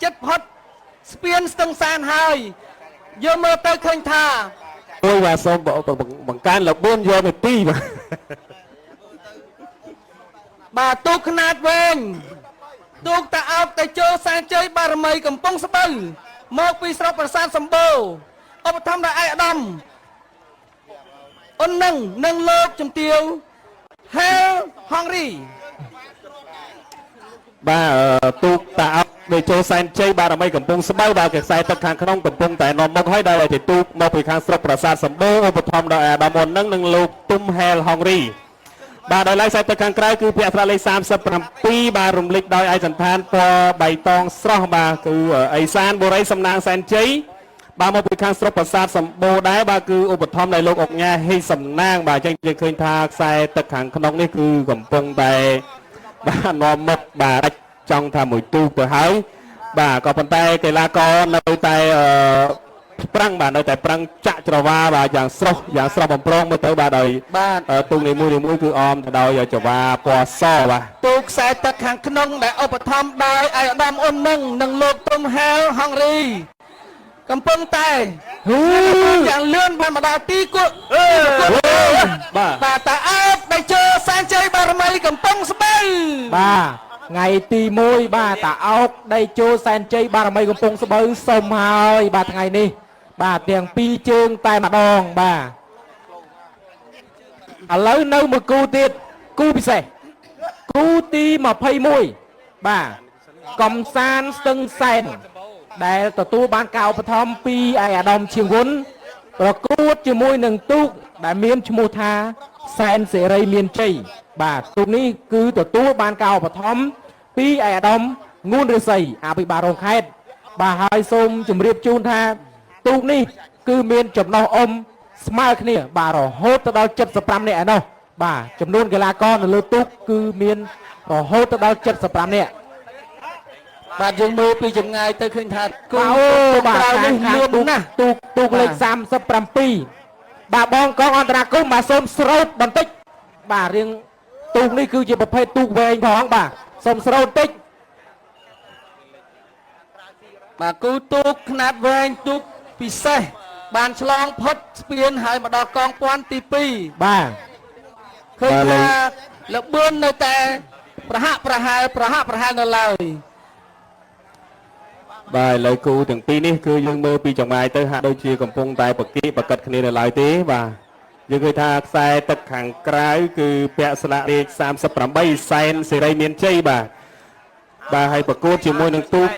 ចិត្តផុតស្ពានស្ទឹងសែនហើយយកមើលទៅឃើញថាមួយបាទសូមបង្កើនល្បឿនយកនាទីបាទបាទទូកខ្នាតវែងទូកតាអោកទៅចូលសែនជ័យបារមីកំពង់ស្បូវមកពីស្រុកប្រាសាទសម្បូរឧបត្ថម្ភដោយឯកឧត្តមអ៊ុននឹងលោកជំទាវហេលហងរីបាទទូកតាអោកទៅចូលសែនជ័យបារមីកំពង់ស្បូវបាទខ្សែទឹកខាងក្នុងកំពុងតែនាំមកហើយដោយតែទូកមកពីខាងស្រុកប្រាសាទសម្បូរឧបត្ថម្ភដោយឯកឧត្តមអ៊ុននឹងលោកទុំហេលហងរីបាទដោយឡែកខ្សែទឹកខាងក្រៅគឺពាក្យស្លាកលេខ37បាទរំលេចដោយឯកសណ្ឋានពណ៌បៃតងស្រស់បាទគឺអេសានបុរីសំណាងសែនជ័យបាទមកពីខាងស្រុកប្រាសាទសម្បូរដែរបាទគឺឧបត្ថម្ភដោយលោកអុកញ៉ាហេសំណាងបាទអញ្ចឹងយើងឃើញថាខ្សែទឹកខាងក្នុងនេះគឺកំពុងតែបាទនាំមុខបាទចង់ថាមួយទូកទៅហើយបាទក៏ប៉ុន្តែកីឡាករនៅតែប្រឹងបាទនៅតែប្រឹងចាក់ច្រវាបាទយ៉ាងស្រស់បំប្រងមើលទៅបាទដោយបាទទូកនីមួយគឺអមទៅដោយច្រវាពណ៌សបាទទូកខ្សែទឹកខាងក្នុងដែលឧបត្ថម្ភដោយឯកឧត្តមអ៊ុននឹងលោកទុំហេលហងរីកំពុងតែយ៉ាងលឿនបានមកដល់ទីគក់បាទតាអោបដែលចូលសែនជ័យបារមីកំពុងស្បូវបាទថ្ងៃទី1បាទតាអោកដៃចូលសែនជ័យបារមីកំពង់ស្បូវសុំហើយបាទថ្ងៃនេះបាទទាំងពីរជើងតែម្ដងបាទឥឡូវនៅមួយគូទៀតគូពិសេសគូទី21បាទកំសាន្តស្ទឹងសែនដែលទទួលបានការឧបត្ថម្ភពីឯកឧត្តមឈៀងវុនប្រកួតជាមួយនឹងទូកដែលមានឈ្មោះថាសែនសេរីមានជ័យបាទទូកនេះគឺទទួលបានការឧបត្ថម្ភពីឯកឧត្តមងួនរិស័យអភិបាលរងខេត្តបាទហើយសូមជម្រាបជូនថាទូកនេះគឺមានចំណុះអុំស្មើគ្នាបាទរហូតទៅដល់75នាក់ឯណោះបាទចំនួនកីឡាករនៅលើទូកគឺមានរហូតទៅដល់75នាក់បាទយើងមើលពីចម្ងាយទៅឃើញថាគូបាទនេះលឿនណាស់ទូកលេខ37បាទបងកងអន្តរាគមន៍បាទសូមស្រោតបន្តិចបាទរៀងទូកនេះគឺជាប្រភេទទូកវែងផងបាទសូមស្រោតបន្តិចបាទគូទូកខ្នាតវែងទូកពិសេសបានឆ្លងផុតស្ពានហើយមកដល់កងពាន់ទី2បាទឃើញថាលបឿននៅតែប្រហាក់ប្រហែលនៅឡើយបាទឥឡូវគូទាំងពីរនេះគឺយើងមើលពីចម្ងាយទៅហាក់ដូចជាកំពុងតែប្រកិតគ្នានៅឡើយទេបាទយើងឃើញថាខ្សែទឹកខាងក្រៅគឺពាក់ស្លាកលេខ38សែនសេរីមានជ័យបាទហើយប្រកួតជាមួយនឹងទូក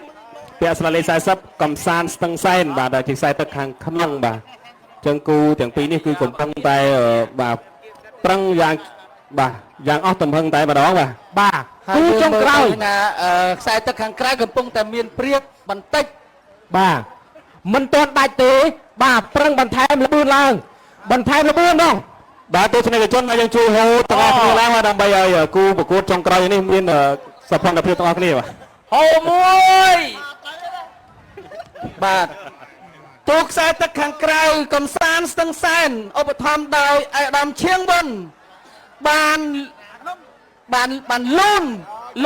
ពាក់ស្លាកលេខ40កំសាន្តស្ទឹងសែនបាទដែលជាខ្សែទឹកខាងក្នុងបាទអញ្ចឹងគូទាំងពីរនេះគឺកំពុងតែបាទប្រឹងយ៉ាងអស់ទំហឹងតែម្ដងបាទគូចុងក្រោយណាខ្សែទឹកខាងក្រៅកំពុងតែមានព្រៀបបន្តិចបាទមិនទាន់ដាច់ទេបាទប្រឹងបន្ថែមល្បឿនឡើងបន្ថែមល្បឿននោះបាទទស្សនិកជនមកយើងជួយហៅទាំងអស់គ្នាឡើងដើម្បីឲ្យគូប្រកួតចុងក្រោយនេះមានសោភ័ណភាពទាំងអស់គ្នាបាទហូមួយបាទទូកខ្សែទឹកខាងក្រៅកំសាន្តស្ទឹងសែនឧបត្ថម្ភដោយឯកឧត្តមឈៀងវុនបាន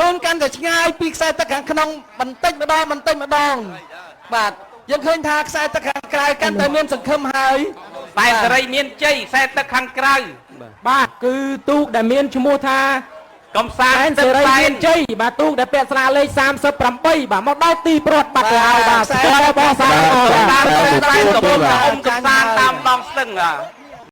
លូនកាន់តែឆ្ងាយពីខ្សែទឹកខាងក្នុងបន្តិចម្ដងបាទយើងឃើញថាខ្សែទឹកខាងក្រៅកាន់តែមានសង្ឃឹមហើយខ្សែសេរីមានជ័យខ្សែទឹកខាងក្រៅបាទគឺទូកដែលមានឈ្មោះថាកំសាន្តសេរីមានជ័យបាទទូកដែលពាក់ស្លាកលេខ38បាទមកដល់ទីប្រវត្តិបាត់ទៅហើយបាទស្គាល់បងសាតាមកំសាន្តតាមដងស្ទឹង